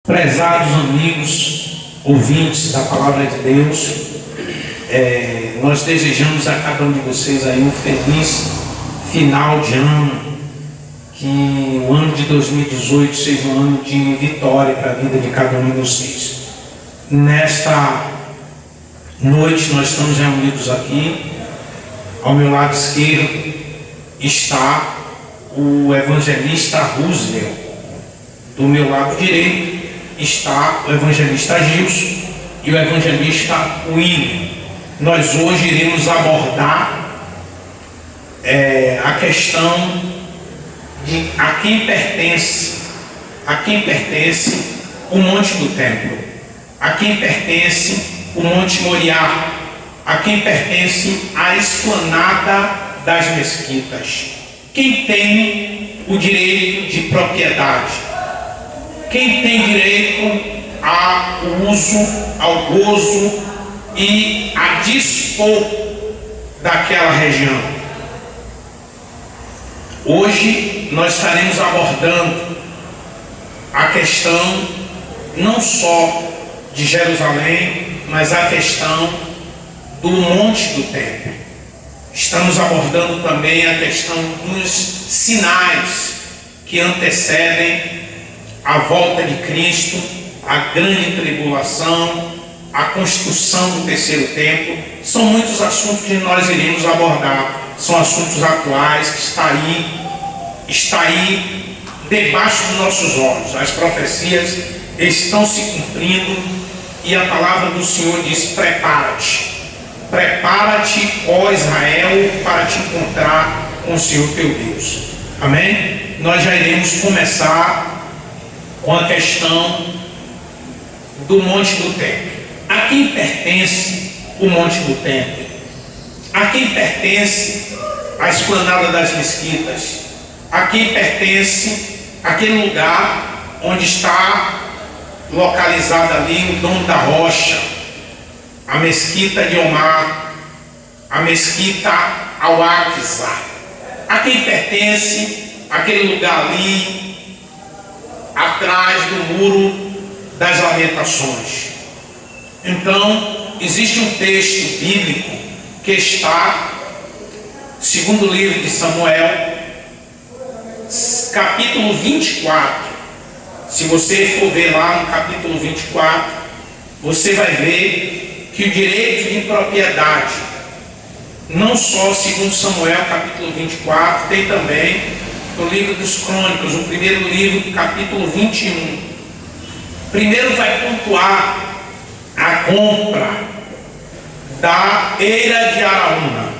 Prezados amigos, ouvintes da Palavra de Deus, nós desejamos a cada um de vocês aí um feliz final de ano, que o ano de 2018 seja um ano de vitória para a vida de cada um de vocês. Nesta noite nós estamos reunidos aqui, ao meu lado esquerdo está o evangelista Roosevelt, do meu lado direito está o evangelista Gilson e o evangelista William. Nós hoje iremos abordar a questão de a quem pertence o Monte do Templo, a quem pertence o Monte Moriá, a quem pertence a esplanada das mesquitas. Quem tem o direito de propriedade? Quem tem direito ao uso, ao gozo e a dispor daquela região? Hoje nós estaremos abordando a questão não só de Jerusalém, mas a questão do Monte do Templo. Estamos abordando também a questão dos sinais que antecedem a volta de Cristo, a grande tribulação, a construção do terceiro templo. São muitos assuntos que nós iremos abordar, são assuntos atuais que está aí debaixo dos nossos olhos. As profecias estão se cumprindo e a palavra do Senhor diz: prepara-te, ó Israel, para te encontrar com o Senhor teu Deus. Amém? Nós já iremos começar com a questão do Monte do Templo. A quem pertence o Monte do Templo? A quem pertence a esplanada das mesquitas? A quem pertence aquele lugar onde está localizado ali o Dom da Rocha, a mesquita de Omar, a mesquita Al-Aqsa? A quem pertence aquele lugar ali atrás do muro das lamentações? Então, existe um texto bíblico que está, segundo o livro de Samuel, capítulo 24. Se você for ver lá no capítulo 24, você vai ver que o direito de propriedade, não só segundo Samuel, capítulo 24, tem também no livro dos Crônicas, o primeiro livro, capítulo 21. Primeiro vai pontuar a compra da Eira de Araúna.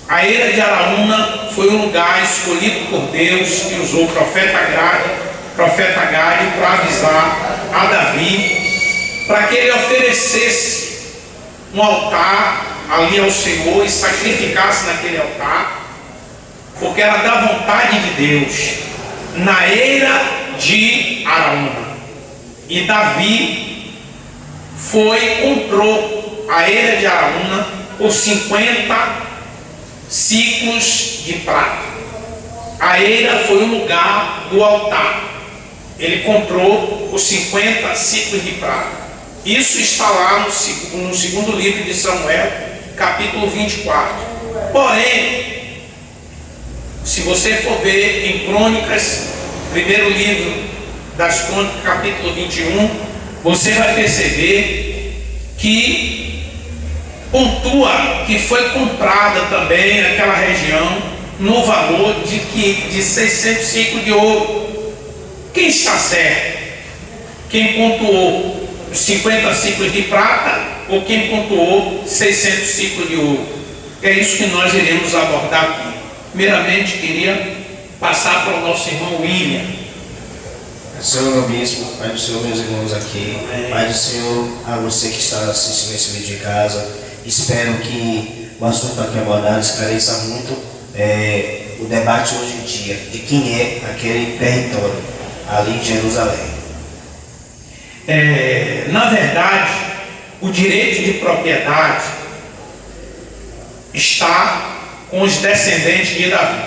A Eira de Araúna foi um lugar escolhido por Deus, que usou o profeta Gade para avisar a Davi, para que ele oferecesse um altar ali ao Senhor e sacrificasse naquele altar, porque era da vontade de Deus, na Eira de Araúna. E Davi comprou a Eira de Araúna por 50 ciclos de prata. A eira foi o lugar do altar. Ele comprou por 50 ciclos de prata. Isso está lá no segundo livro de Samuel, capítulo 24. Porém, se você for ver em Crônicas, primeiro livro das Crônicas, capítulo 21, você vai perceber que pontua que foi comprada também aquela região no valor de 600 ciclos de ouro. Quem está certo? Quem pontuou os 50 ciclos de prata ou quem pontuou 600 ciclos de ouro? É isso que nós iremos abordar aqui. Primeiramente, queria passar para o nosso irmão William. Senhor meu bispo, Pai do Senhor, meus irmãos aqui, Pai do Senhor, a você que está assistindo esse vídeo de casa, espero que o assunto aqui abordado esclareça muito o debate hoje em dia de quem é aquele território ali em Jerusalém. Na verdade, o direito de propriedade está com os descendentes de Davi.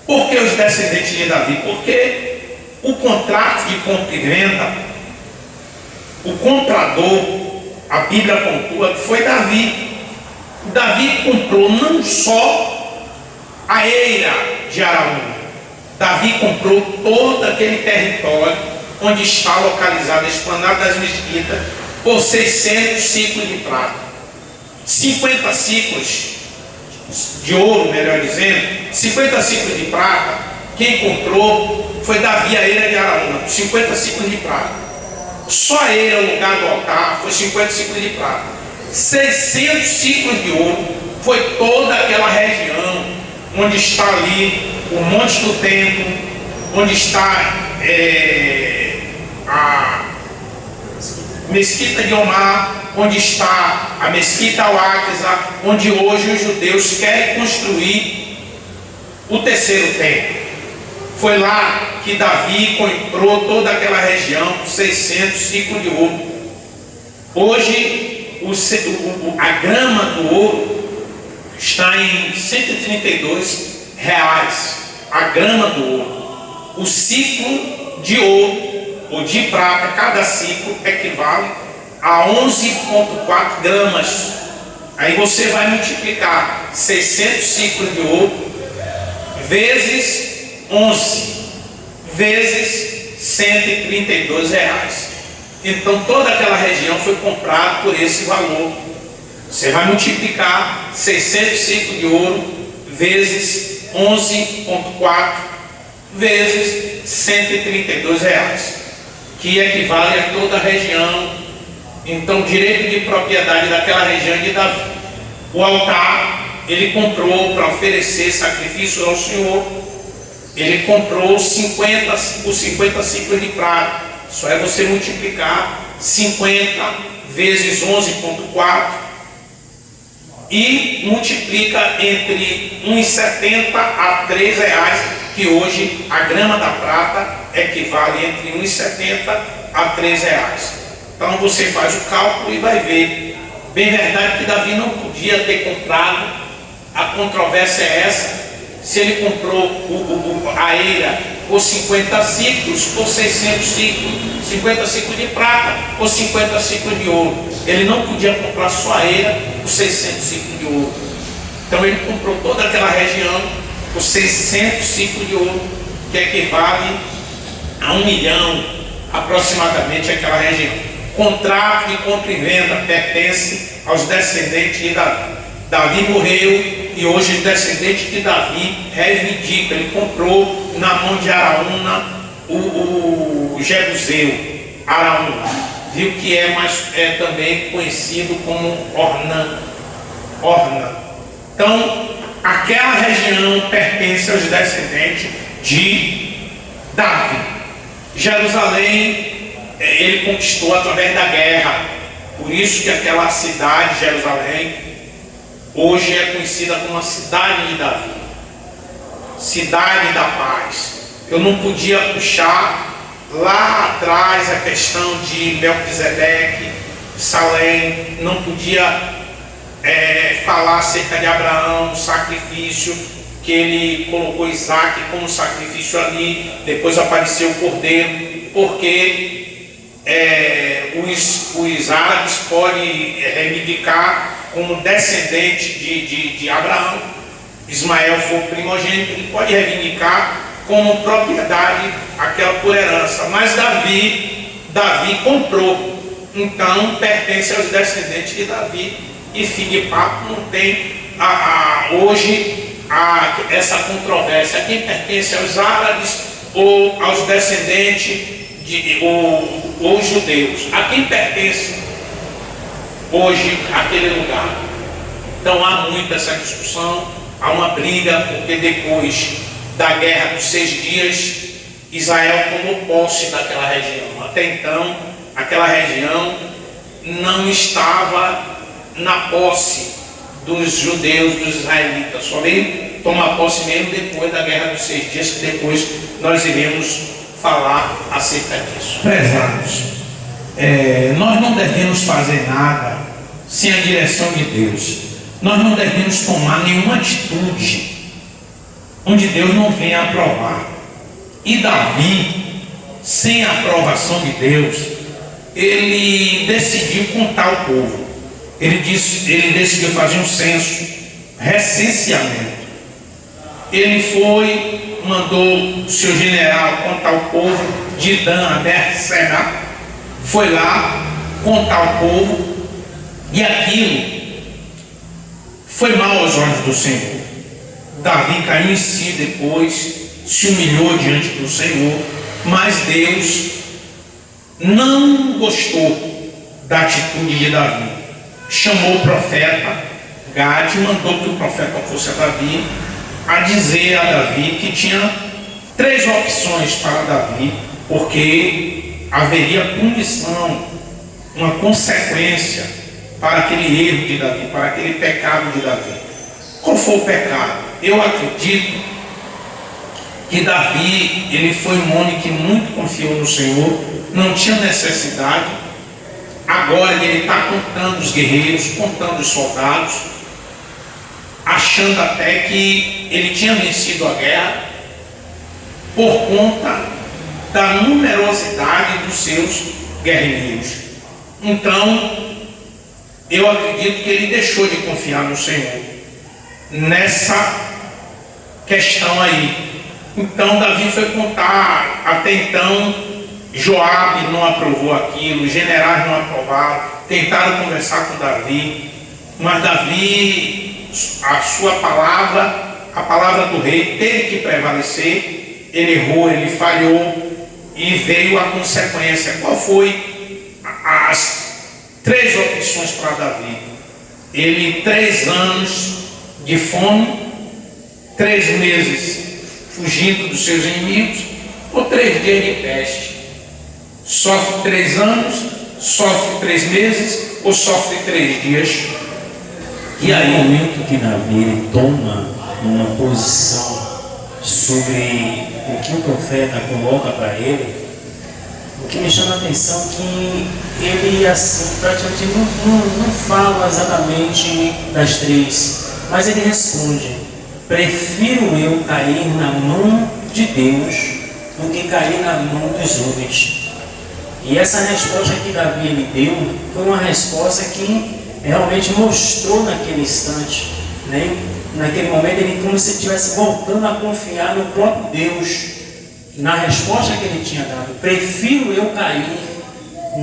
Por que os descendentes de Davi? Porque O contrato de compra e venda, o comprador, a Bíblia pontua que foi Davi. Davi comprou não só a eira de Araúna, Davi comprou todo aquele território onde está localizada a esplanada das mesquitas por 600 ciclos de prata, 50 ciclos de ouro, melhor dizendo, 50 ciclos de prata. Quem comprou foi Davi, a eira de Araúna, 50 ciclos de prata. Só a eira, o lugar do altar, foi 50 ciclos de prata. 600 ciclos de ouro foi toda aquela região onde está ali o Monte do Templo, onde está a Mesquita de Omar, onde está a Mesquita Al-Aqsa, onde hoje os judeus querem construir o terceiro templo. Foi lá que Davi comprou toda aquela região, 600 ciclos de ouro. Hoje, a grama do ouro está em R$132. A grama do ouro. O ciclo de ouro ou de prata, cada ciclo equivale a 11,4 gramas. Aí você vai multiplicar 600 ciclos de ouro vezes 11 vezes R$132. Então toda aquela região foi comprada por esse valor. Você vai multiplicar 600 ciclos de ouro vezes 11,4 vezes R$132, que equivale a toda a região. Então, direito de propriedade daquela região de Davi. O altar, ele comprou para oferecer sacrifício ao Senhor. Ele comprou por 50 ciclos de prata. Só é você multiplicar 50 vezes 11,4 e multiplica entre R$1,70 a R$3, que hoje a grama da prata equivale entre R$1,70 a R$3. Então você faz o cálculo e vai ver. Bem verdade que Davi não podia ter comprado, a controvérsia é essa, se ele comprou a eira por 50 ciclos, por 600 ciclos, 50 ciclos de prata, por 50 ciclos de ouro. Ele não podia comprar só a eira por 600 ciclos de ouro. Então ele comprou toda aquela região por 600 ciclos de ouro, que equivale a 1 milhão aproximadamente aquela região. Contrato de compra e venda pertence aos descendentes de Davi. Davi morreu e hoje os descendentes de Davi reivindicam. Ele comprou na mão de Araúna o Jebuseu, Araúna, viu que é também conhecido como Ornã. Então, aquela região pertence aos descendentes de Davi. Jerusalém, ele conquistou através da guerra. Por isso que aquela cidade, Jerusalém, hoje é conhecida como a cidade de Davi, cidade da paz. Eu não podia puxar lá atrás a questão de Melquisedeque, Salém, não podia falar acerca de Abraão, o sacrifício, que ele colocou Isaac como sacrifício ali, depois apareceu o cordeiro, porque os árabes podem reivindicar como descendente de Abraão. Ismael foi o primogênito, ele pode reivindicar como propriedade aquela por herança, mas Davi comprou, então pertence aos descendentes de Davi, e fim de papo, não tem hoje essa controvérsia, quem pertence aos árabes ou aos descendentes ou judeus, a quem pertence hoje aquele lugar. Então há muito essa discussão, há uma briga, porque depois da guerra dos 6 dias, Israel tomou posse daquela região. Até então, aquela região não estava na posse dos judeus, dos israelitas, só veio tomar posse mesmo depois da guerra dos 6 dias, que depois nós iremos falar acerca disso. Prezados, nós não devemos fazer nada sem a direção de Deus. Nós não devemos tomar nenhuma atitude onde Deus não venha aprovar. E Davi, sem a aprovação de Deus, ele decidiu contar o povo. Ele decidiu fazer um censo, recenseamento. Ele mandou o seu general contar o povo de Dan a Berseba, foi lá contar o povo, e aquilo foi mal aos olhos do Senhor. Davi caiu em si depois, se humilhou diante do Senhor, mas Deus não gostou da atitude de Davi. Chamou o profeta Gade, mandou que o profeta fosse a Davi, a dizer a Davi que tinha 3 opções para Davi, porque haveria punição, uma consequência para aquele erro de Davi, para aquele pecado de Davi. Qual foi o pecado? Eu acredito que Davi, ele foi um homem que muito confiou no Senhor, não tinha necessidade. Agora ele está contando os guerreiros, contando os soldados, achando até que ele tinha vencido a guerra por conta da numerosidade dos seus guerreiros. Então, eu acredito que ele deixou de confiar no Senhor nessa questão aí. Então Davi foi contar. Até então Joabe não aprovou aquilo, os generais não aprovaram, tentaram conversar com Davi, mas Davi, a sua palavra, a palavra do rei teve que prevalecer. Ele errou, ele falhou, e veio a consequência. Qual foi as 3 opções para Davi? Ele 3 anos de fome, 3 meses fugindo dos seus inimigos, ou 3 dias de peste. Sofre 3 anos, sofre 3 meses, ou sofre 3 dias. E aí, no momento que Davi ele toma uma posição sobre o que o profeta coloca para ele, o que me chama a atenção é que ele assim, praticamente não fala exatamente das 3, mas ele responde: prefiro eu cair na mão de Deus do que cair na mão dos homens. E essa resposta que Davi ele deu foi uma resposta que realmente mostrou naquele instante, né? Naquele momento ele como se estivesse voltando a confiar no próprio Deus, na resposta que ele tinha dado. Prefiro eu cair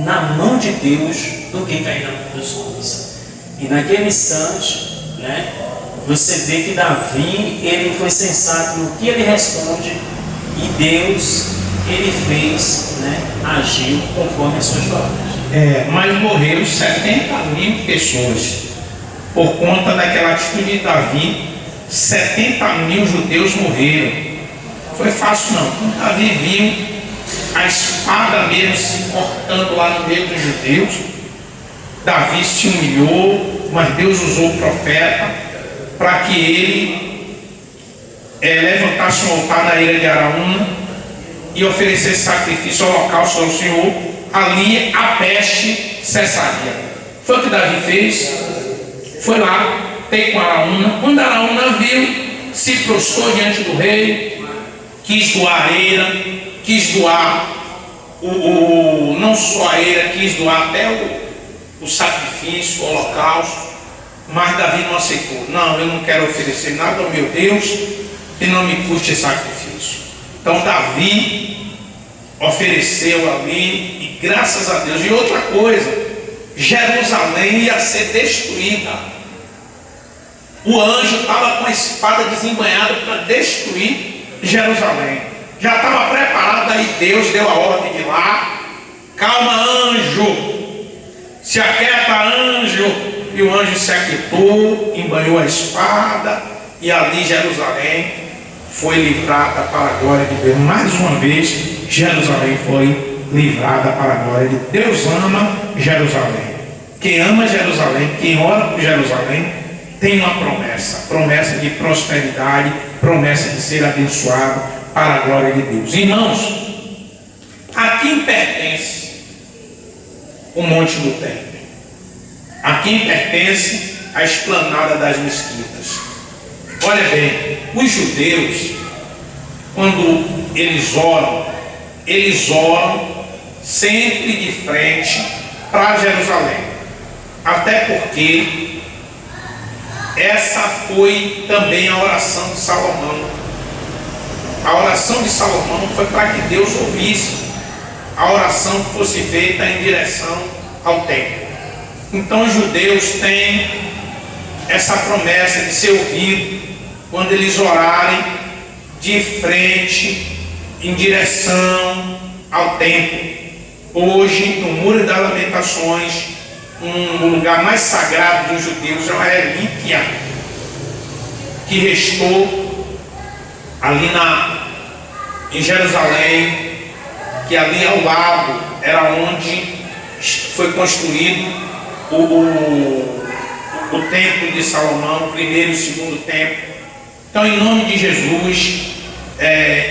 na mão de Deus do que cair na mão dos homens. E naquele instante, né, você vê que Davi ele foi sensato no que ele responde, e Deus ele fez, né, agiu conforme as suas palavras. Mas morreram 70.000 pessoas por conta daquela atitude de Davi. 70.000 judeus morreram. Foi fácil não. Quando Davi viu a espada mesmo se cortando lá no meio dos judeus, Davi se humilhou, mas Deus usou o profeta para que ele levantasse um altar na ilha de Araúna e oferecesse sacrifício, holocausto ao Senhor. Ali a peste cessaria. Foi o que Davi fez. Foi lá, tem com Araúna. Quando Araúna viu, se prostrou diante do rei, quis doar a eira, quis doar não só a eira, quis doar até o sacrifício, o holocausto, mas Davi não aceitou. Não, eu não quero oferecer nada ao meu Deus que não me custe sacrifício. Então Davi ofereceu ali, e graças a Deus. E outra coisa, Jerusalém ia ser destruída. O anjo estava com a espada desembanhada para destruir Jerusalém. Já estava preparado, aí Deus deu a ordem de lá: calma, anjo, se aquieta, anjo. E o anjo se aquietou, embanhou a espada, e ali Jerusalém foi livrada para a glória de Deus. Mais uma vez, Jerusalém foi livrada para a glória de Deus. Deus ama Jerusalém. Quem ama Jerusalém, quem ora por Jerusalém, tem uma promessa. Promessa de prosperidade, promessa de ser abençoado para a glória de Deus. Irmãos, a quem pertence o Monte do Templo? A quem pertence a esplanada das mesquitas? Olha bem, os judeus, quando eles oram, eles oram sempre de frente para Jerusalém. Até porque essa foi também a oração de Salomão. A oração de Salomão foi para que Deus ouvisse a oração que fosse feita em direção ao templo. Então os judeus têm essa promessa de ser ouvido quando eles orarem de frente em direção ao templo. Hoje, no Muro das Lamentações, um lugar mais sagrado dos judeus, é uma relíquia que restou ali em Jerusalém, que ali ao lado era onde foi construído o templo de Salomão, o primeiro e o segundo templo. Então, em nome de Jesus,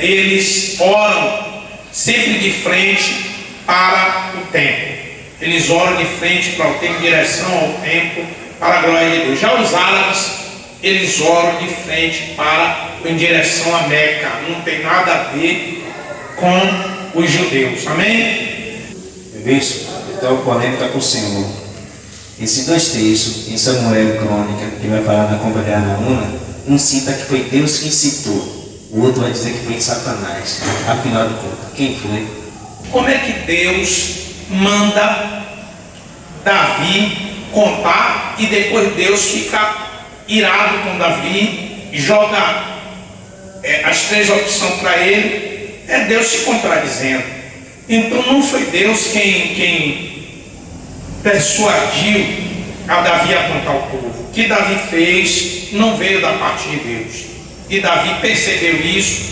eles oram sempre de frente para o templo. Eles oram de frente para o templo, em direção ao templo, para a glória de Deus. Já os árabes, eles oram de frente em direção a Meca. Não tem nada a ver com os judeus. Amém? Bispo, então polêmica com o Senhor. Esses dois textos, em Samuel e Crônica, que vai falar da compra de Anaúna, um cita que foi Deus que incitou, o outro vai dizer que foi Satanás. Afinal de contas, quem foi? Como é que Deus manda Davi contar e depois Deus fica irado com Davi e joga as três opções para ele? É Deus se contradizendo. Então não foi Deus quem persuadiu a Davi a contar o povo. O que Davi fez não veio da parte de Deus. E Davi percebeu isso,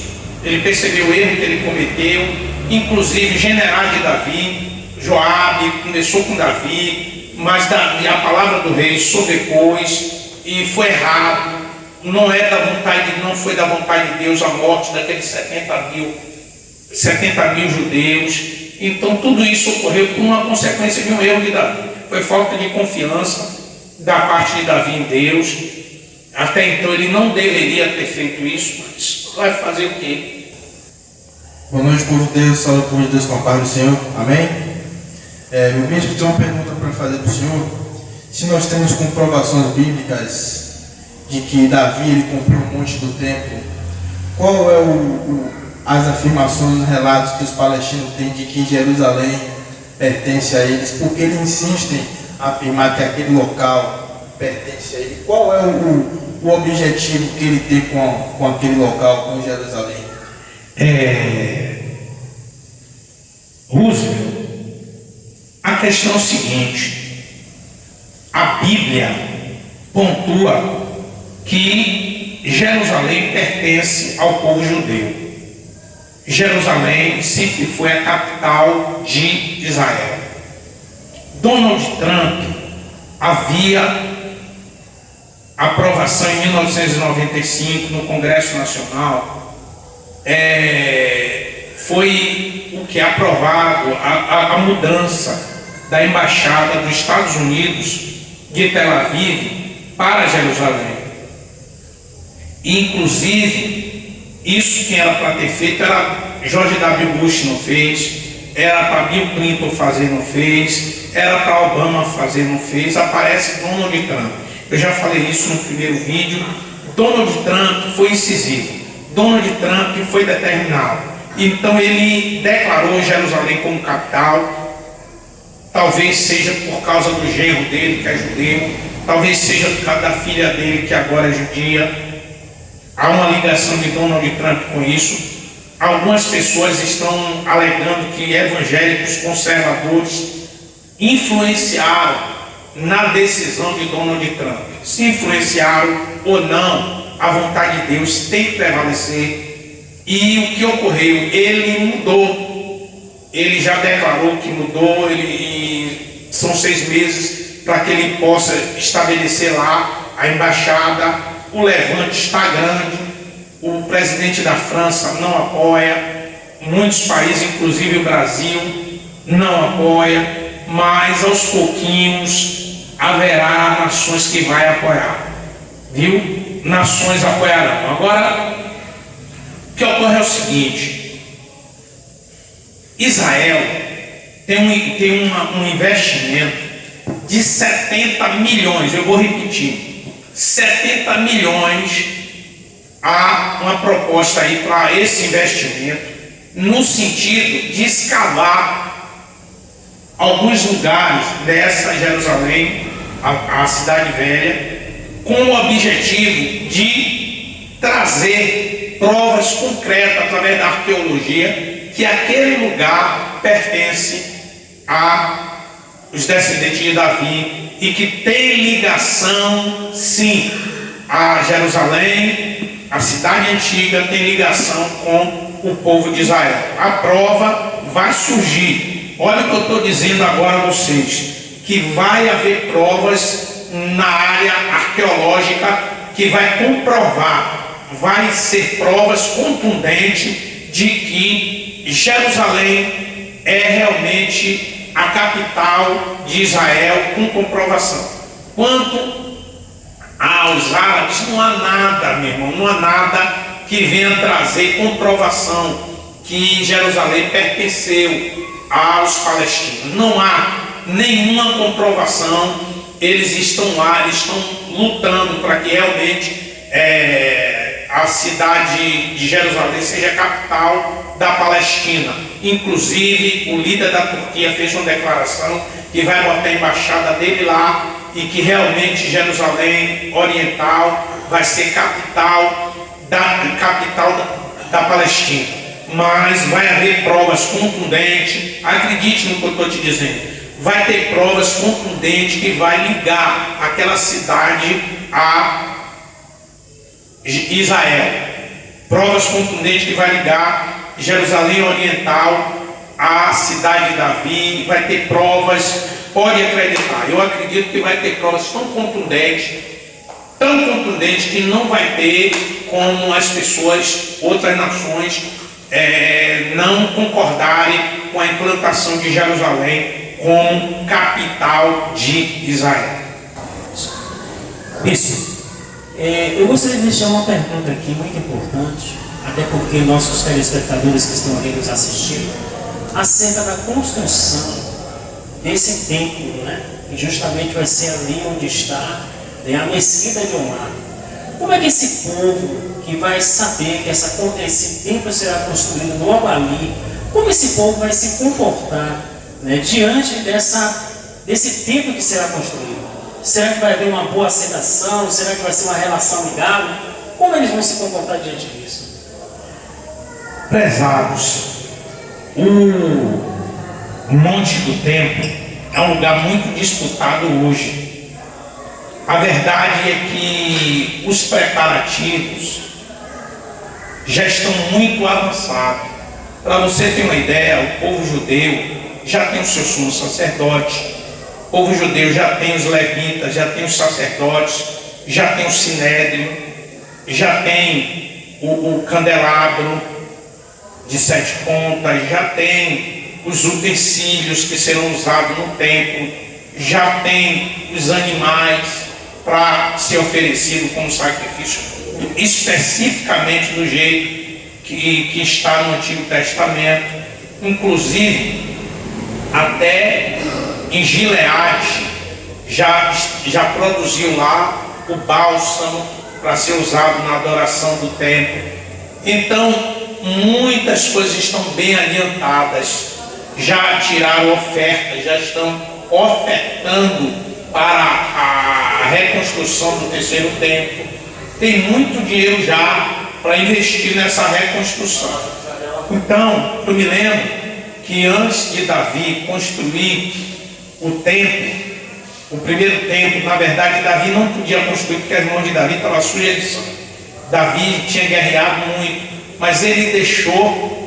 ele percebeu o erro que ele cometeu. Inclusive generais de Davi, Joabe começou com Davi, mas a palavra do rei sobrepôs e foi errado. Não foi da vontade de Deus a morte daqueles 70 mil judeus. Então tudo isso ocorreu por uma consequência de um erro de Davi. Foi falta de confiança da parte de Davi em Deus. Até então ele não deveria ter feito isso, mas vai fazer o quê? Boa noite, povo de Deus, salve o povo de Deus com a paz do Senhor, amém? Meu bispo, tem uma pergunta para fazer para o Senhor. Se nós temos comprovações bíblicas de que Davi ele comprou um monte do templo, qual é as afirmações, os relatos que os palestinos têm de que Jerusalém pertence a eles? Porque eles insistem a afirmar que aquele local pertence a ele. Qual é o objetivo que ele tem com aquele local, com Jerusalém? Roosevelt, a questão é o seguinte: a Bíblia pontua que Jerusalém pertence ao povo judeu. Jerusalém sempre foi a capital de Israel. Donald Trump havia aprovação em 1995 no Congresso Nacional. Foi o que é aprovado a mudança da embaixada dos Estados Unidos de Tel Aviv para Jerusalém. E, inclusive, isso que era para ter feito era George W. Bush não fez, era para Bill Clinton fazer, não fez, era para Obama fazer, não fez. Aparece Donald Trump. Eu já falei isso no primeiro vídeo. Donald Trump foi incisivo. Donald Trump foi determinado. Então ele declarou Jerusalém como capital. Talvez seja por causa do genro dele, que é judeu. Talvez seja por causa da filha dele, que agora é judia. Há uma ligação de Donald Trump com isso. Algumas pessoas estão alegando que evangélicos conservadores influenciaram na decisão de Donald Trump. Se influenciaram ou não, a vontade de Deus tem que prevalecer. E o que ocorreu? Ele mudou. Ele já declarou que mudou. São 6 meses para que ele possa estabelecer lá a embaixada. O levante está grande. O presidente da França não apoia. Muitos países, inclusive o Brasil, não apoia. Mas aos pouquinhos haverá nações que vai apoiar. Viu? Nações apoiarão. Agora, o que ocorre é o seguinte: Israel tem um investimento de 70 milhões, eu vou repetir, 70 milhões há uma proposta aí para esse investimento, no sentido de escavar alguns lugares dessa Jerusalém, a cidade velha, com o objetivo de trazer provas concretas através da arqueologia que aquele lugar pertence aos descendentes de Davi e que tem ligação, sim, a Jerusalém, a cidade antiga, tem ligação com o povo de Israel. A prova vai surgir. Olha o que eu estou dizendo agora a vocês, que vai haver provas na área arqueológica que vai comprovar, vai ser provas contundentes de que Jerusalém é realmente a capital de Israel, com comprovação. Quanto aos árabes, não há nada, meu irmão, não há nada que venha trazer comprovação que Jerusalém pertenceu aos palestinos. Não há nenhuma comprovação. Eles estão lá, eles estão lutando para que realmente a cidade de Jerusalém seja a capital da Palestina. Inclusive, o líder da Turquia fez uma declaração que vai botar a embaixada dele lá e que realmente Jerusalém Oriental vai ser capital da Palestina. Mas vai haver provas contundentes, acredite no que eu estou te dizendo. Vai ter provas contundentes que vai ligar aquela cidade a Israel. Provas contundentes que vai ligar Jerusalém Oriental à cidade de Davi. Vai ter provas, pode acreditar. Eu acredito que vai ter provas tão contundentes que não vai ter como as pessoas, outras nações, não concordarem com a implantação de Jerusalém como capital de Israel. Bispo, eu gostaria de deixar uma pergunta aqui muito importante, até porque nossos telespectadores que estão ali nos assistindo, acerca da construção desse templo, né? Que justamente vai ser ali onde está, né, a Mesquita de Omar. Como é que esse povo que vai saber que esse templo será construído logo ali, como esse povo vai se comportar, né, diante desse templo que será construído? Será que vai haver uma boa aceitação? Será que vai ser uma relação amigável? Como eles vão se comportar diante disso? Prezados, o Monte do Templo é um lugar muito disputado hoje. A verdade é que os preparativos já estão muito avançados. Para você ter uma ideia, o povo judeu já tem o seu sumo sacerdote, o povo judeu já tem os levitas, já tem os sacerdotes, já tem o sinédrio, já tem o candelabro de 7 pontas, já tem os utensílios que serão usados no templo, já tem os animais para ser oferecido como sacrifício, especificamente do jeito que está no Antigo Testamento. Inclusive, até em Gileade já produziu lá o bálsamo para ser usado na adoração do templo. Então, muitas coisas estão bem adiantadas, já tiraram ofertas, já estão ofertando para a reconstrução do terceiro templo. Tem muito dinheiro já para investir nessa reconstrução. Então, eu me lembro que antes de Davi construir o templo, o primeiro templo, na verdade Davi não podia construir porque as mãos de Davi estavam sujas de sangue. Davi tinha guerreado muito, mas ele deixou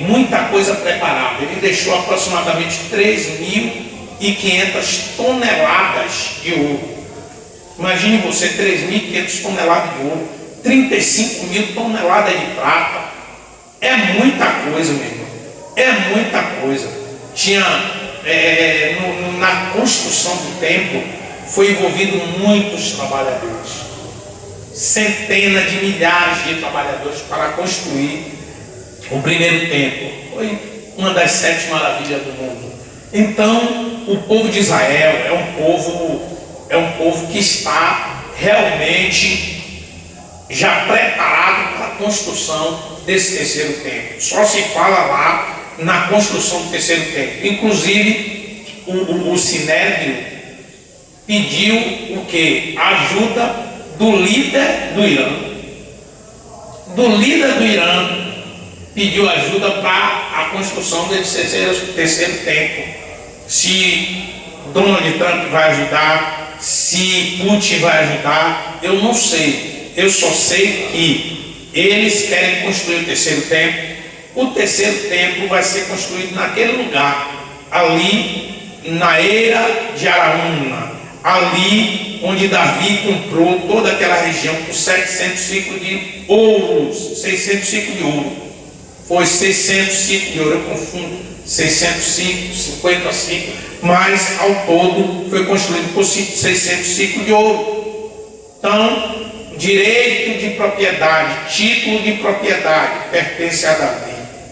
muita coisa preparada. Ele deixou aproximadamente 3.500 toneladas de ouro. Imagine você, 3.500 toneladas de ouro, 35.000 toneladas de prata. É muita coisa, meu irmão. É muita coisa. Na construção do templo foi envolvido muitos trabalhadores, centenas de milhares de trabalhadores para construir O primeiro templo foi uma das 7 maravilhas do mundo. Então, o povo de Israel é um povo que está realmente já preparado para a construção desse terceiro templo. Só se fala lá na construção do terceiro templo. Inclusive, o Sinédrio pediu o quê? Ajuda do líder do Irã. Do líder do Irã pediu ajuda para a construção desse terceiro templo. Se Donald Trump vai ajudar, se Putin vai ajudar, eu não sei. Eu só sei que eles querem construir o terceiro templo. O terceiro templo vai ser construído naquele lugar, ali na Eira de Araúna, ali onde Davi comprou toda aquela região por 700 ciclos de ouro, 600 ciclos de ouro. Foi 600 ciclos de ouro, eu confundo, 600 ciclos, 50 ciclos, mas ao todo foi construído por 600 ciclos de ouro. Então, direito de propriedade, título de propriedade, pertence a Davi,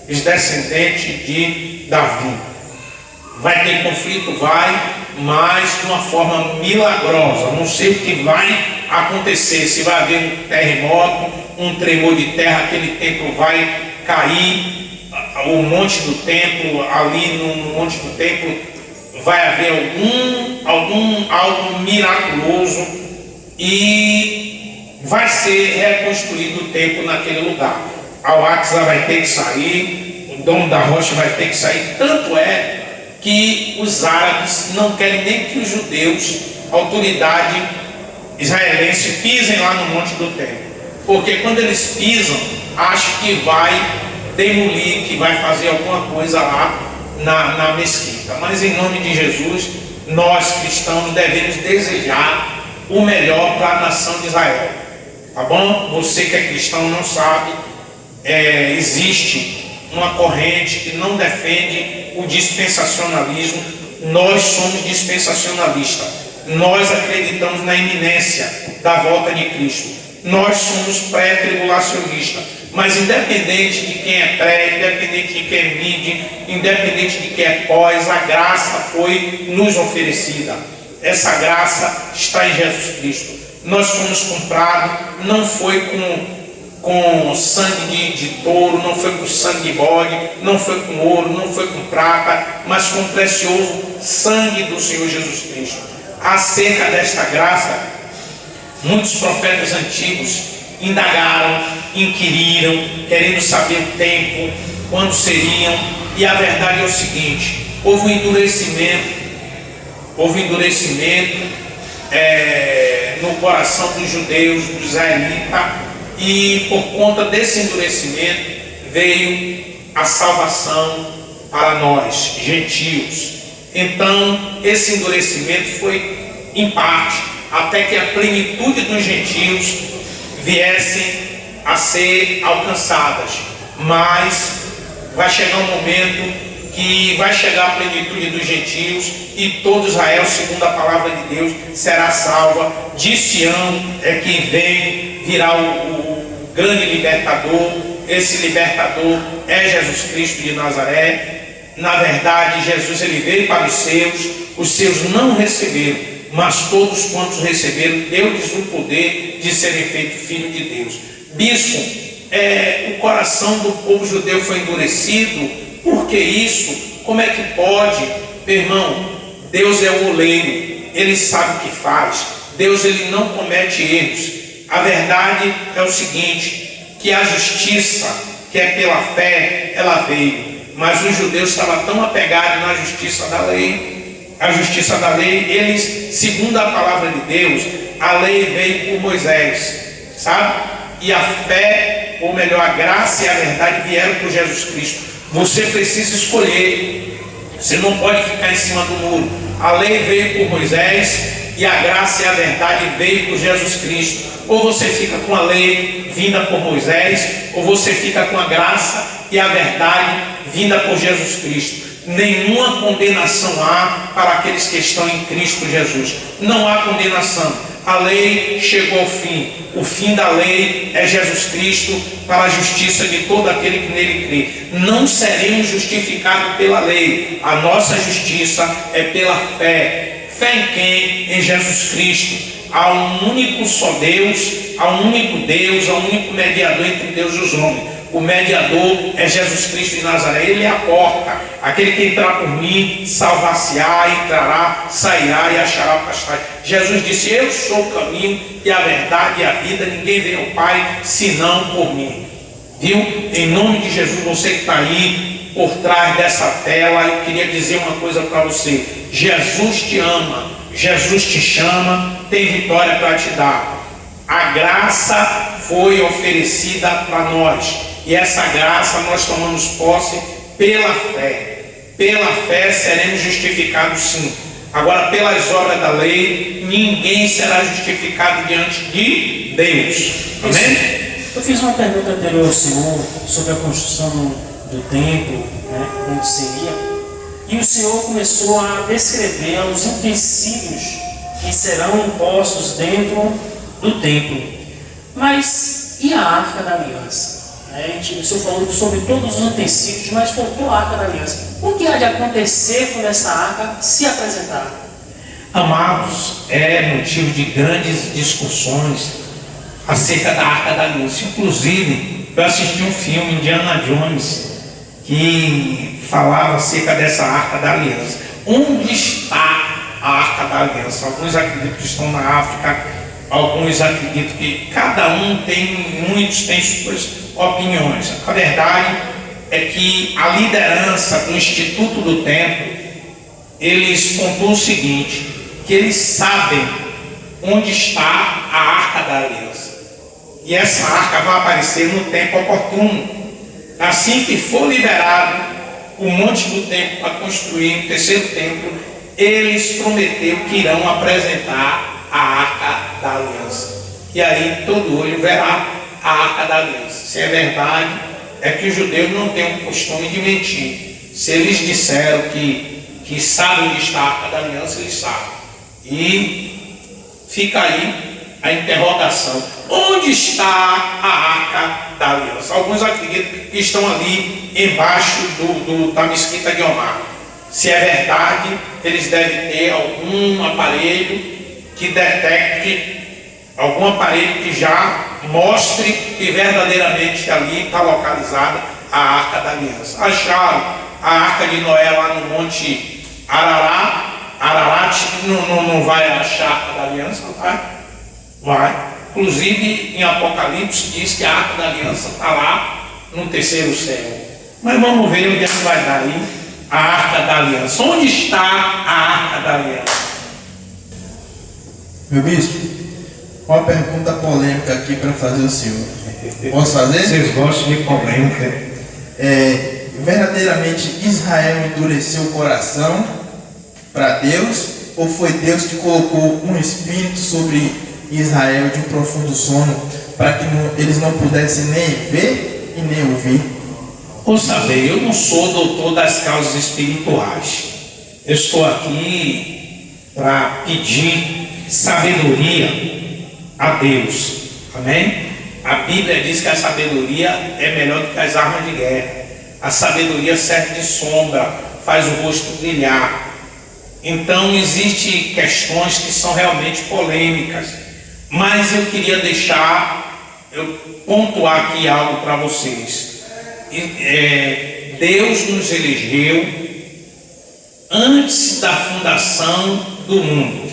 os descendentes de Davi. Vai ter conflito? Vai, mas de uma forma milagrosa. Não sei o que vai acontecer, se vai haver um terremoto, um tremor de terra, aquele templo vai cair, o monte do templo, ali no monte do templo vai haver algo miraculoso e vai ser reconstruído o templo naquele lugar. Al-Aqsa vai ter que sair, o dono da rocha vai ter que sair. Tanto é que os árabes não querem nem que os judeus, a autoridade israelense, pisem lá no monte do templo, porque quando eles pisam, acham que vai demolir, que vai fazer alguma coisa lá na mesquita. Mas em nome de Jesus, nós cristãos devemos desejar o melhor para a nação de Israel, tá bom? Você que é cristão não sabe, existe uma corrente que não defende o dispensacionalismo. Nós somos dispensacionalistas, nós acreditamos na iminência da volta de Cristo, nós somos pré-tribulacionistas. Mas independente de quem é pré, independente de quem é mid, independente de quem é pós, a graça foi nos oferecida. Essa graça está em Jesus Cristo. Nós fomos comprados, não foi com sangue de touro, não foi com sangue de bode, não foi com ouro, não foi com prata, mas com o precioso sangue do Senhor Jesus Cristo. Acerca desta graça, muitos profetas antigos indagaram, inquiriram, querendo saber o tempo, quando seriam, e a verdade é o seguinte: houve um endurecimento no coração dos judeus, dos israelitas, e por conta desse endurecimento veio a salvação para nós, gentios. Então, esse endurecimento foi em parte, até que a plenitude dos gentios viessem a ser alcançadas. Mas vai chegar um momento que vai chegar a plenitude dos gentios e todo Israel, segundo a palavra de Deus, será salva. De Sião é quem virá o grande libertador. Esse libertador é Jesus Cristo de Nazaré. Na verdade, Jesus ele veio para os seus não receberam, mas todos quantos receberam, deu-lhes o poder de serem feitos filhos de Deus. Bispo, o coração do povo judeu foi endurecido. Por que isso? Como é que pode? Meu irmão, Deus é o oleiro, Ele sabe o que faz. Deus ele não comete erros. A verdade é o seguinte, que a justiça, que é pela fé, ela veio. Mas os judeus estavam tão apegados na justiça da lei. A justiça da lei, eles, segundo a palavra de Deus, a lei veio por Moisés, sabe? E a fé, ou melhor, a graça e a verdade vieram por Jesus Cristo. Você precisa escolher. Você não pode ficar em cima do muro. A lei veio por Moisés e a graça e a verdade veio por Jesus Cristo. Ou você fica com a lei vinda por Moisés, ou você fica com a graça e a verdade vinda por Jesus Cristo. Nenhuma condenação há para aqueles que estão em Cristo Jesus. Não há condenação. A lei chegou ao fim. O fim da lei é Jesus Cristo para a justiça de todo aquele que nele crê. Não seremos justificados pela lei. A nossa justiça é pela fé. Fé em quem? Em Jesus Cristo. Há um único só Deus, há um único Deus, há um único mediador entre Deus e os homens. O mediador é Jesus Cristo de Nazaré. Ele é a porta. Aquele que entrar por mim, salvar-se-á, entrará, sairá e achará pastagem. Jesus disse: eu sou o caminho e a verdade e a vida. Ninguém vem ao Pai senão por mim. Viu? Em nome de Jesus, você que está aí por trás dessa tela, eu queria dizer uma coisa para você. Jesus te ama, Jesus te chama, tem vitória para te dar. A graça foi oferecida para nós. E essa graça nós tomamos posse pela fé. Pela fé seremos justificados, sim. Agora, pelas obras da lei, ninguém será justificado diante de Deus. Amém? Eu fiz uma pergunta anterior ao senhor sobre a construção do templo, né, onde seria. E o senhor começou a descrever os utensílios que serão postos dentro do templo. Mas e a Arca da Aliança? O senhor falou sobre todos os utensílios, mas faltou a Arca da Aliança. O que há de acontecer quando essa arca se apresentar? Amados, é motivo de grandes discussões acerca da Arca da Aliança. Inclusive, eu assisti um filme, Indiana Jones, que falava acerca dessa Arca da Aliança. Onde está a Arca da Aliança? Alguns acreditam que estão na África, alguns acreditam que muitos têm suas opiniões. A verdade é que a liderança do Instituto do Templo, eles pontuam o seguinte, que eles sabem onde está a Arca da Aliança. E essa arca vai aparecer no tempo oportuno. Assim que for liberado o monte do templo para construir o terceiro templo, eles prometeram que irão apresentar a Arca da Aliança. E aí todo olho verá a Arca da Aliança. Se é verdade, é que os judeus não têm o costume de mentir. Se eles disseram que sabem onde está a Arca da Aliança, eles sabem. E fica aí a interrogação: onde está a Arca da Aliança? Alguns acreditam que estão ali embaixo da mesquita de Omar. Se é verdade, eles devem ter algum aparelho que detecte, algum aparelho que já mostre que verdadeiramente ali está localizada a Arca da Aliança. Acharam a Arca de Noé lá no Monte Ararat. Ararat não vai achar a Arca da Aliança? Vai. Inclusive em Apocalipse diz que a Arca da Aliança está lá no terceiro céu. Mas vamos ver onde é que vai dar aí a Arca da Aliança. Onde está a Arca da Aliança? Meu bispo, uma pergunta polêmica aqui para fazer ao senhor. Posso fazer? Vocês gostam de polêmica? Verdadeiramente Israel endureceu o coração para Deus, ou foi Deus que colocou um espírito sobre Israel de um profundo sono para que eles não pudessem nem ver e nem ouvir? Ouça bem, eu não sou doutor das causas espirituais. Eu estou aqui para pedir sabedoria a Deus. Amém? A Bíblia diz que a sabedoria é melhor do que as armas de guerra. A sabedoria serve de sombra, faz o rosto brilhar. Então existem questões que são realmente polêmicas, mas eu queria pontuar aqui algo para vocês. Deus nos elegeu antes da fundação do mundo.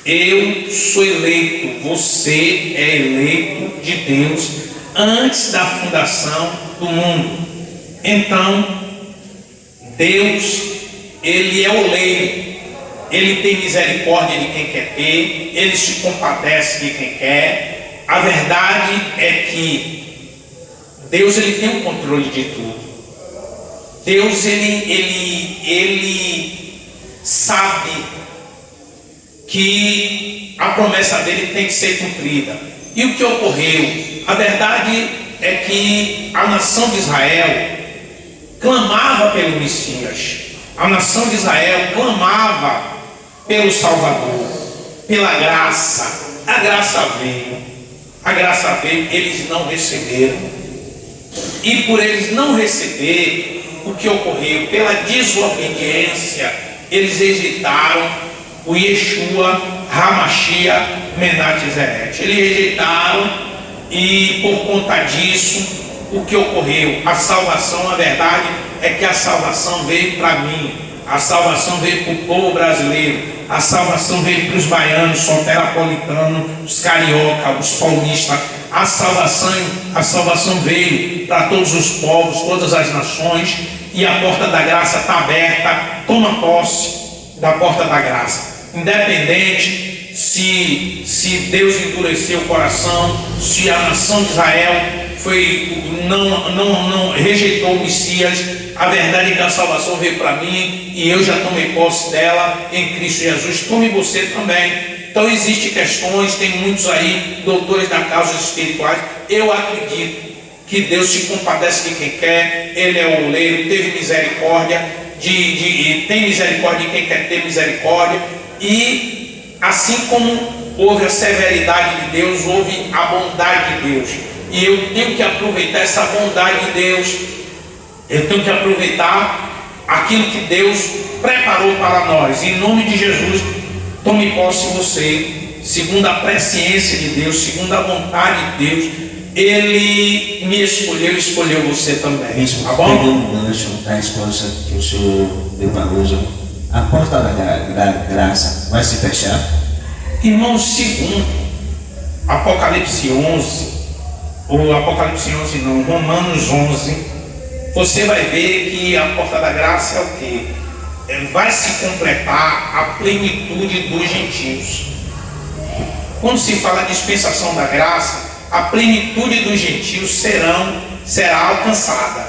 Eu sou eleito, você é eleito de Deus antes da fundação do mundo. Então, Deus, Ele é o oleiro, Ele tem misericórdia de quem quer ter, Ele se compadece de quem quer. A verdade é que Deus, Ele tem o controle de tudo. Deus, Ele sabe que a promessa dele tem que ser cumprida. E o que ocorreu? A verdade é que a nação de Israel clamava pelo Messias. A nação de Israel clamava pelo Salvador, pela graça, A graça veio, eles não receberam. E por eles não receber, o que ocorreu? Pela desobediência, eles rejeitaram o Yeshua Hamashia Menat-Zeret. Eles rejeitaram, e por conta disso, o que ocorreu? A salvação, a verdade é que a salvação veio para mim, a salvação veio para o povo brasileiro, a salvação veio para os baianos, soteropolitanos, os carioca, os paulistas. A salvação veio para todos os povos, todas as nações, e a porta da graça está aberta. Toma posse da porta da graça, independente se Deus endureceu o coração, se a nação de Israel não rejeitou o Messias. A verdade é que a salvação veio para mim e eu já tomei posse dela em Cristo Jesus. Tome você também. Então existem questões, tem muitos aí, doutores da causa espirituais. Eu acredito que Deus se compadece de quem quer. Ele é o oleiro, teve misericórdia, tem misericórdia de quem quer ter misericórdia. E assim como houve a severidade de Deus, houve a bondade de Deus. E eu tenho que aproveitar essa bondade de Deus. Eu tenho que aproveitar aquilo que Deus preparou para nós. Em nome de Jesus, tome posse você, segundo a presciência de Deus, segundo a vontade de Deus. Ele me escolheu, escolheu você também. Mesmo, tá bom? pegando o gancho da resposta que o senhor deu para hoje, a porta da graça vai se fechar? Irmãos, segundo Apocalipse 11, ou Apocalipse 11 não, Romanos 11, você vai ver que a porta da graça é o quê? Vai se completar a plenitude dos gentios. Quando se fala de dispensação da graça, a plenitude dos gentios será alcançada.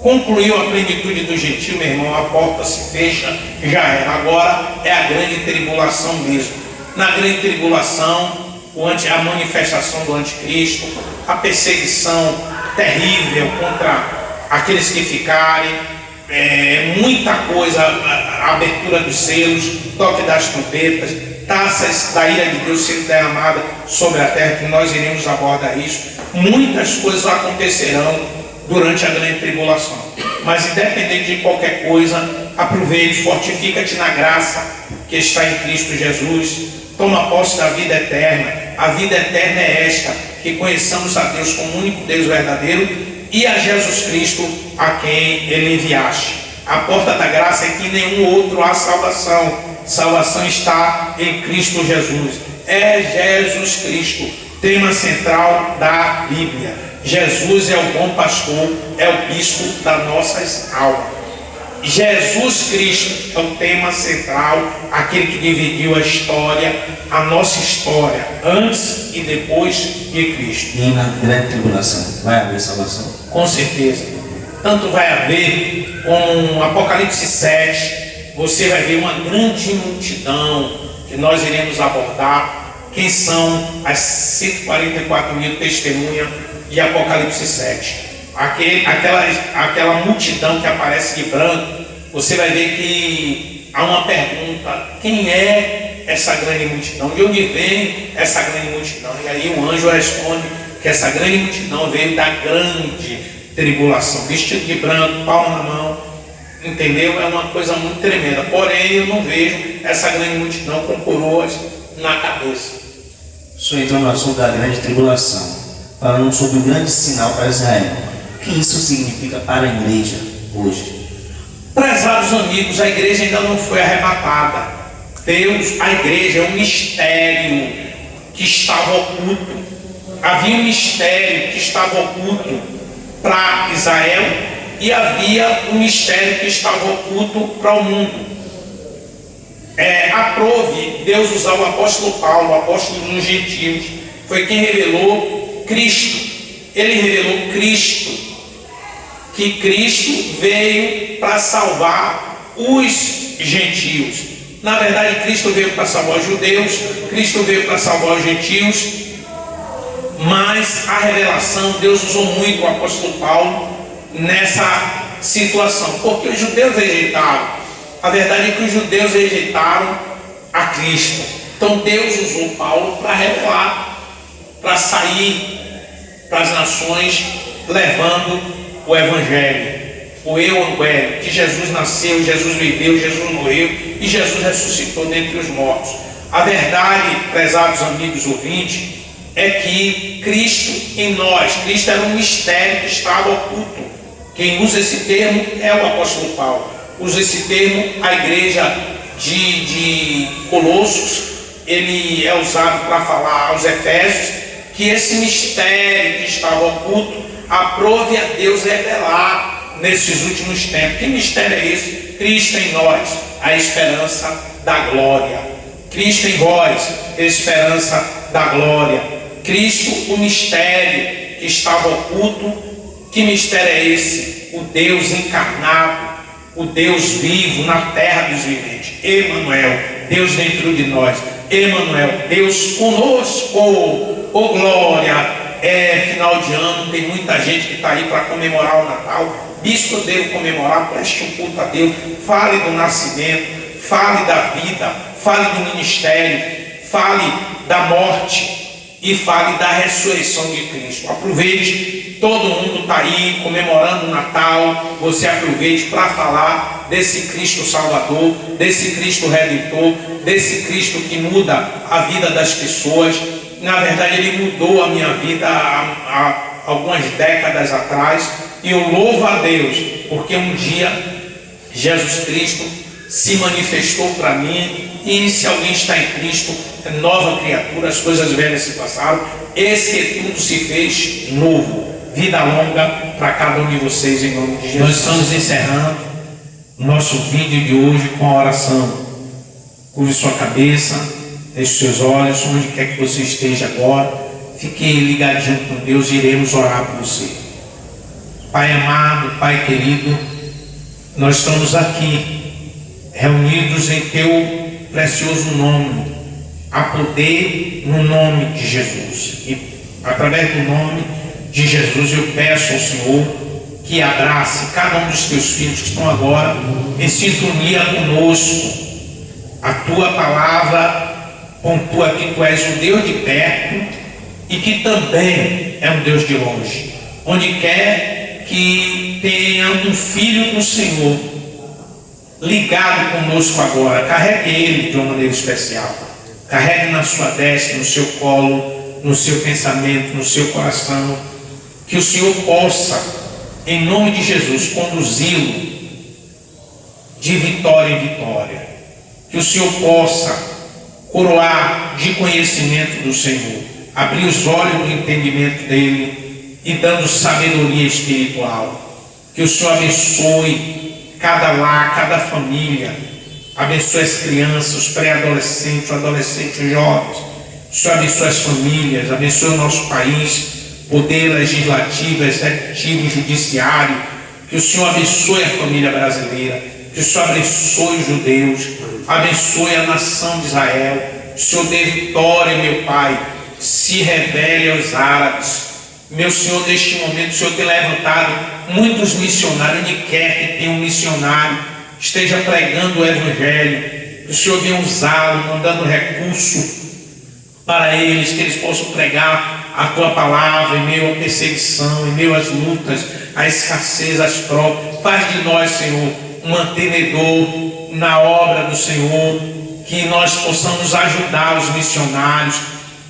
Concluiu a plenitude do gentio, meu irmão, a porta se fecha, já era. Agora é a grande tribulação mesmo. Na grande tribulação, a manifestação do anticristo, a perseguição terrível contra aqueles que ficarem, muita coisa, a abertura dos selos, toque das trombetas, taças da ira de Deus sendo derramada sobre a terra, que nós iremos abordar isso. Muitas coisas acontecerão durante a grande tribulação. Mas independente de qualquer coisa, aproveite, fortifica-te na graça que está em Cristo Jesus. Toma posse da vida eterna. A vida eterna é esta, que conheçamos a Deus como único Deus verdadeiro e a Jesus Cristo a quem Ele enviaste. A porta da graça é que em nenhum outro há salvação. Salvação está em Cristo Jesus. É Jesus Cristo, tema central da Bíblia. Jesus é o bom pastor, é o bispo das nossas almas. Jesus Cristo é o tema central, aquele que dividiu a história, a nossa história, antes e depois de Cristo. E na grande tribulação vai haver salvação? Com certeza. Tanto vai haver, com Apocalipse 7, você vai ver uma grande multidão que nós iremos abordar. Quem são as 144 mil testemunhas de Apocalipse 7? Aquela multidão que aparece de branco, você vai ver que há uma pergunta: quem é essa grande multidão? De onde vem essa grande multidão? E aí o anjo responde que essa grande multidão veio da grande tribulação, vestido de branco, palma na mão, entendeu? É uma coisa muito tremenda. Porém, eu não vejo essa grande multidão com coroas na cabeça. O senhor entrou no assunto da grande tribulação, falando sobre o grande sinal para Israel. O que isso significa para a igreja hoje? Prezados amigos, a igreja ainda não foi arrebatada. A igreja é um mistério que estava oculto. Havia um mistério que estava oculto para Israel e havia um mistério que estava oculto para o mundo. Aprove Deus usar o apóstolo Paulo, o apóstolo dos gentios. Foi quem revelou Cristo. Ele revelou Cristo, que Cristo veio para salvar os gentios. Na verdade, Cristo veio para salvar os judeus, Cristo veio para salvar os gentios, mas a revelação, Deus usou muito o apóstolo Paulo nessa situação, porque os judeus rejeitaram. A verdade é que os judeus rejeitaram a Cristo. Então Deus usou Paulo para revelar, para sair para as nações levando o Evangelho, o Evangelho, que Jesus nasceu, Jesus viveu, Jesus morreu e Jesus ressuscitou dentre os mortos. A verdade, prezados amigos ouvintes, é que Cristo em nós, Cristo era um mistério que estava oculto. Quem usa esse termo é o apóstolo Paulo. Usa esse termo a igreja de Colossos, ele é usado para falar aos Efésios que esse mistério que estava oculto aprove a Deus revelar nesses últimos tempos. Que mistério é esse? Cristo em nós, a esperança da glória. Cristo em vós, a esperança da glória. Cristo, o mistério que estava oculto. Que mistério é esse? O Deus encarnado, o Deus vivo na terra dos viventes. Emanuel, Deus dentro de nós. Emanuel, Deus conosco. Oh glória! É final de ano, tem muita gente que está aí para comemorar o Natal. Bispo, eu devo comemorar, preste um culto a Deus. Fale do nascimento, fale da vida, fale do ministério, fale da morte e fale da ressurreição de Cristo. Aproveite, todo mundo está aí comemorando o Natal. Você aproveite para falar desse Cristo Salvador, desse Cristo Redentor, desse Cristo que muda a vida das pessoas. Na verdade, ele mudou a minha vida há algumas décadas atrás, e eu louvo a Deus, porque um dia Jesus Cristo se manifestou para mim, e se alguém está em Cristo, é nova criatura, as coisas velhas se passaram, esse que tudo se fez novo. Vida longa para cada um de vocês, em nome de Jesus. Nós estamos encerrando o nosso vídeo de hoje com a oração. Curve sua cabeça, feche seus olhos, onde quer que você esteja agora, fique ligadinho com Deus e iremos orar por você. Pai amado, Pai querido, nós estamos aqui reunidos em Teu precioso nome. Há poder no nome de Jesus, e através do nome de Jesus eu peço ao Senhor que abrace cada um dos Teus filhos que estão agora em sintonia conosco. A Tua palavra pontua que Tu és um Deus de perto e que também é um Deus de longe. Onde quer que tenha um filho do Senhor ligado conosco agora, carregue ele de uma maneira especial. Carregue na sua destra, no seu colo, no seu pensamento, no seu coração. Que o Senhor possa, em nome de Jesus, conduzi-lo de vitória em vitória. Que o Senhor possa coroar de conhecimento do Senhor, abrir os olhos do entendimento dele e dando sabedoria espiritual. Que o Senhor abençoe cada lar, cada família, abençoe as crianças, os pré-adolescentes, os adolescentes, os jovens. O Senhor abençoe as famílias, abençoe o nosso país, poder legislativo, executivo, judiciário. Que o Senhor abençoe a família brasileira, que o Senhor abençoe os judeus, abençoe a nação de Israel. O Senhor dê vitória, meu Pai, se revele aos árabes. Meu Senhor, neste momento, o Senhor tem levantado muitos missionários, onde quer que tenha um missionário, esteja pregando o Evangelho, que o Senhor venha usá-lo, mandando recurso para eles, que eles possam pregar a Tua palavra em meio à perseguição, em meio às lutas, à escassez, às provas. Faz de nós, Senhor, um mantenedor na obra do Senhor, que nós possamos ajudar os missionários,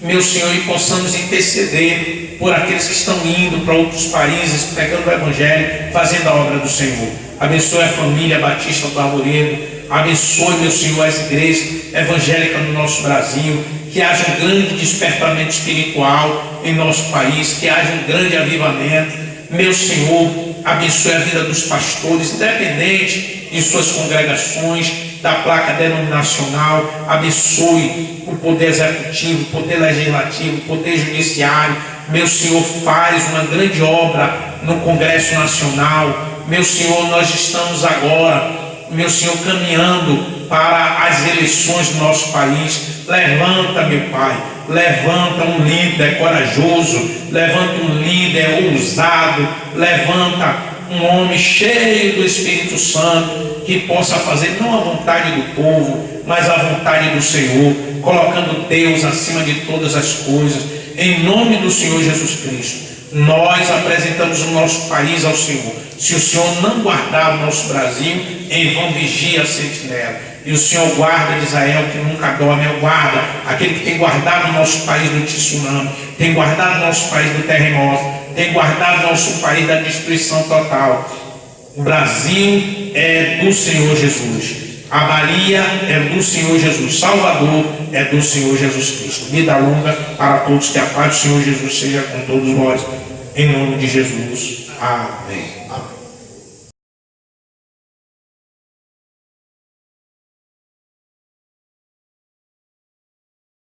meu Senhor, e possamos interceder por aqueles que estão indo para outros países, pregando o Evangelho, fazendo a obra do Senhor. Abençoe a família Batista do Arvoredo, abençoe, meu Senhor, as igrejas evangélicas no nosso Brasil, que haja um grande despertamento espiritual em nosso país, que haja um grande avivamento. Meu Senhor, abençoe a vida dos pastores, independente de suas congregações, da placa denominacional. Abençoe o poder executivo, o poder legislativo, o poder judiciário. Meu Senhor, faz uma grande obra no Congresso Nacional. Meu Senhor, nós estamos agora, meu Senhor, caminhando para as eleições do nosso país. Levanta, meu Pai, levanta um líder corajoso, levanta um líder ousado, levanta um homem cheio do Espírito Santo, que possa fazer não a vontade do povo, mas a vontade do Senhor, colocando Deus acima de todas as coisas, em nome do Senhor Jesus Cristo. Nós apresentamos o nosso país ao Senhor. Se o Senhor não guardar o nosso Brasil, em vão vigia a sentinela. E o Senhor guarda de Israel, que nunca dorme, é o guarda, aquele que tem guardado o nosso país do tsunami, tem guardado o nosso país do terremoto, tem guardado o nosso país da destruição total. O Brasil é do Senhor Jesus. A Bahia é do Senhor Jesus. Salvador é do Senhor Jesus Cristo. Vida longa para todos, que a paz do Senhor Jesus seja com todos nós. Em nome de Jesus. Amém.